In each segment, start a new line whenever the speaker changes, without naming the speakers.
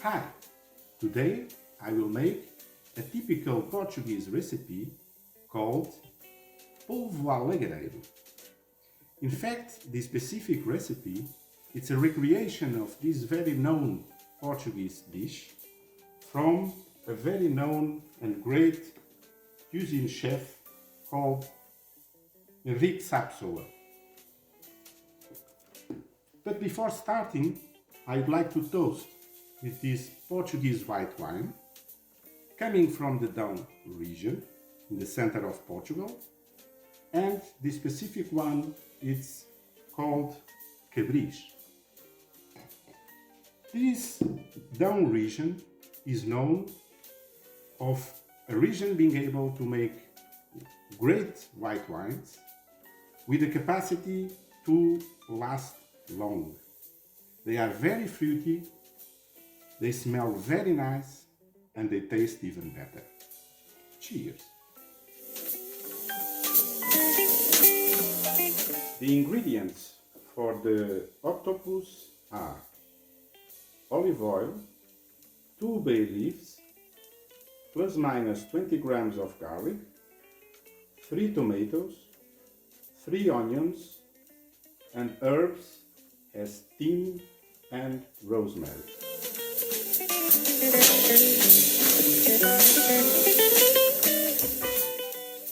Hi! Today I will make a typical Portuguese recipe called Polvo lagareiro. In fact, this specific recipe is a recreation of this very known Portuguese dish from a very known and great cuisine chef called Henrique Sapsoa. But before starting, I'd like to toast with this Portuguese white wine coming from the Down region in the center of Portugal, and the specific one is called Cabris. This Down region is known of a region being able to make great white wines with the capacity to last long. They are very fruity, they smell very nice, and they taste even better. Cheers! The ingredients for the octopus are olive oil, 2 bay leaves, plus minus 20 grams of garlic, 3 tomatoes, 3 onions, and herbs as thyme and rosemary.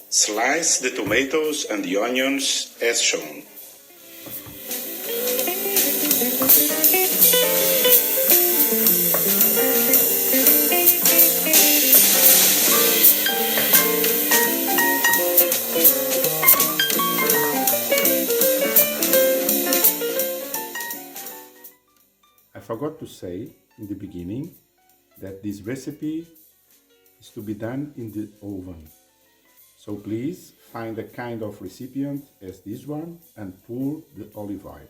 Slice the tomatoes and the onions as shown. I forgot to say in the beginning that this recipe is to be done in the oven. So please find a kind of recipient as this one and pour the olive oil.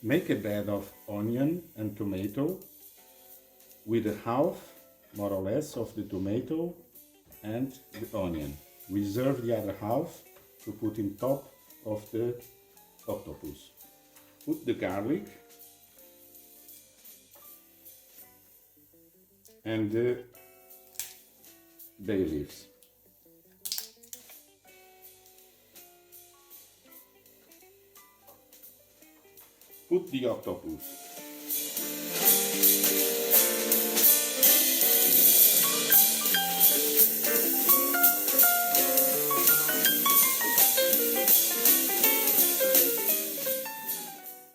Make a bed of onion and tomato with a half, more or less, of the tomato and the onion. Reserve the other half to put in top of the octopus. Put the garlic and the bay leaves. Put the octopus.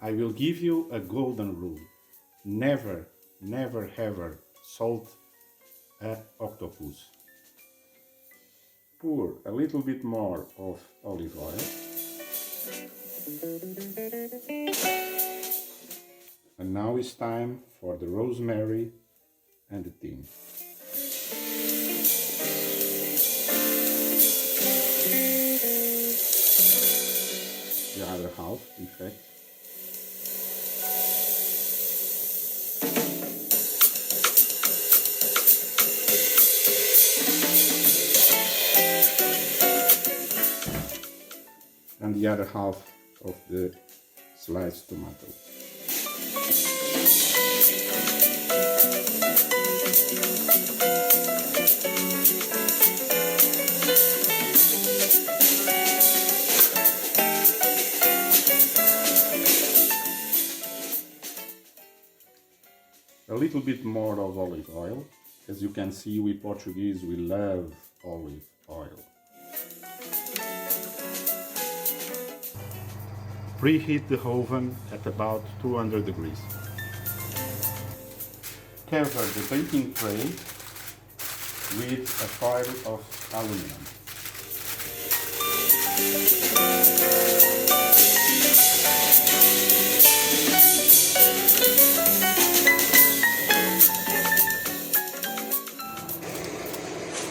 I will give you a golden rule. Never, never ever salt an octopus. Pour a little bit more of olive oil. And now it's time for the rosemary and the thyme. The other half, in fact. And the other half of the sliced tomato. A little bit more of olive oil. As you can see, we Portuguese, we love olive oil. Preheat the oven at about 200 degrees. Cover the baking tray with a foil of aluminum.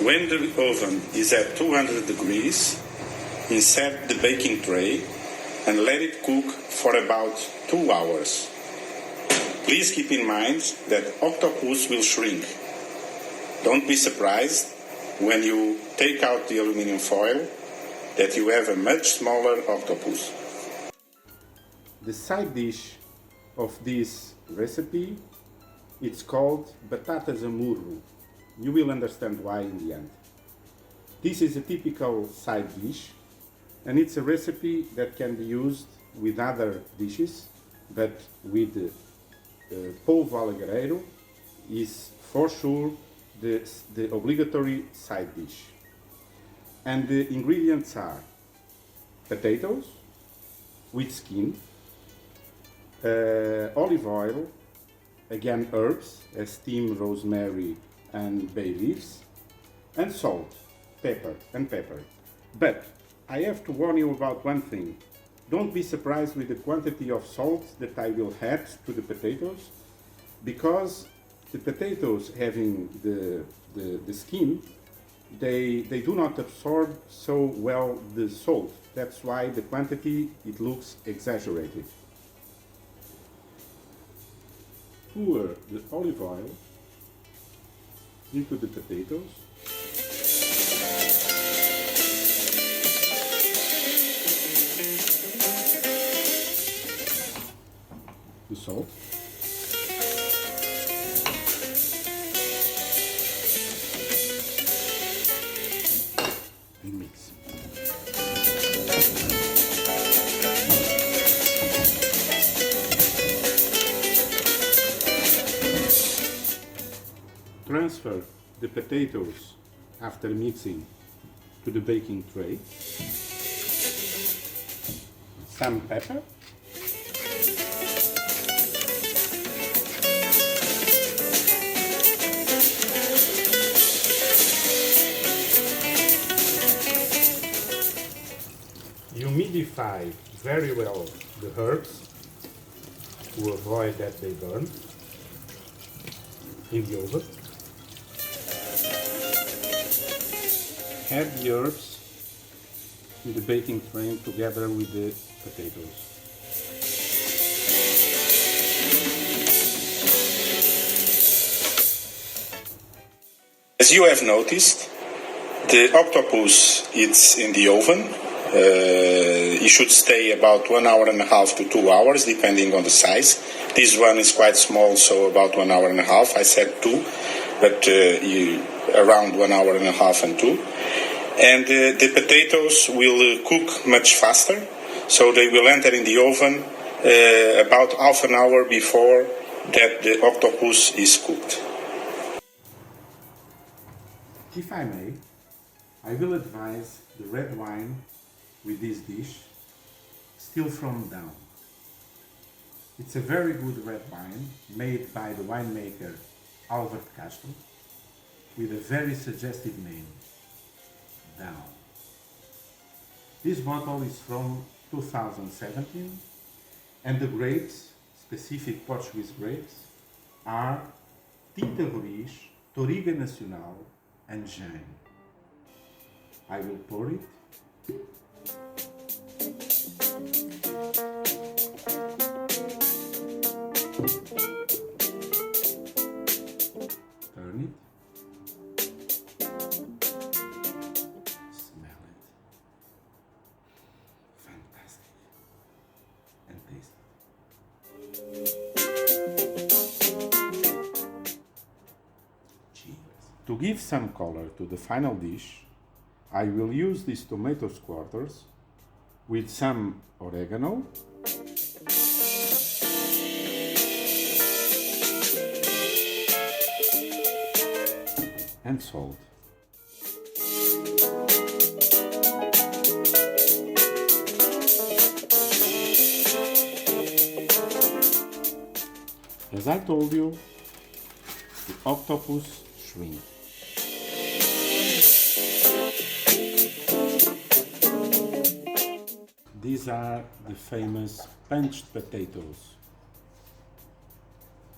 When the oven is at 200 degrees, insert the baking tray and let it cook for about 2 hours. Please keep in mind that octopus will shrink. Don't be surprised
when you take out the aluminum foil that you have a much smaller octopus.
The side dish of this recipe, it's called batatas a murro. You will understand why in the end. This is a typical side dish, and it's a recipe that can be used with other dishes, but with polvo a lagareiro is for sure the obligatory side dish. And the ingredients are potatoes with skin, olive oil, again herbs as thyme, rosemary and bay leaves, and salt, pepper. But I have to warn you about one thing. Don't be surprised with the quantity of salt that I will add to the potatoes, because the potatoes having the skin, they do not absorb so well the salt. That's why the quantity, it looks exaggerated. Pour the olive oil into the potatoes. The salt. And mix. Transfer the potatoes after mixing to the baking tray. Some pepper. Humidify very well the herbs to avoid that they burn in the oven. Add the herbs in the baking frame together with the potatoes.
As you have noticed, the octopus is in the oven. It should stay about 1 hour and a half to 2 hours, depending on the size. This one is quite small, so about 1 hour and a half. I said 2, but around 1 hour and a half and 2. And the potatoes will cook much faster, so they will enter in the oven about half an hour before that the octopus is cooked.
If I may, I will advise the red wine with this dish, still from down. It's a very good red wine made by the winemaker Albert Castro with a very suggestive name, Down. This bottle is from 2017 and the grapes, specific Portuguese grapes, are Tinta Roriz, Toriga Nacional and Jaime. I will pour it. Turn it. Smell it. Fantastic. And taste it. Cheers. To give some color to the final dish, I will use these tomato quarters with some oregano and salt. As I told you, the octopus shrimp. These are the famous punched potatoes.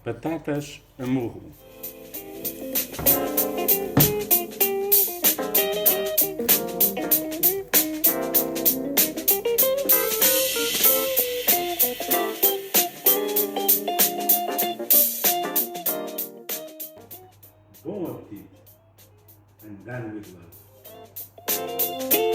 Batatas a murro. Bom apetite! and done with love.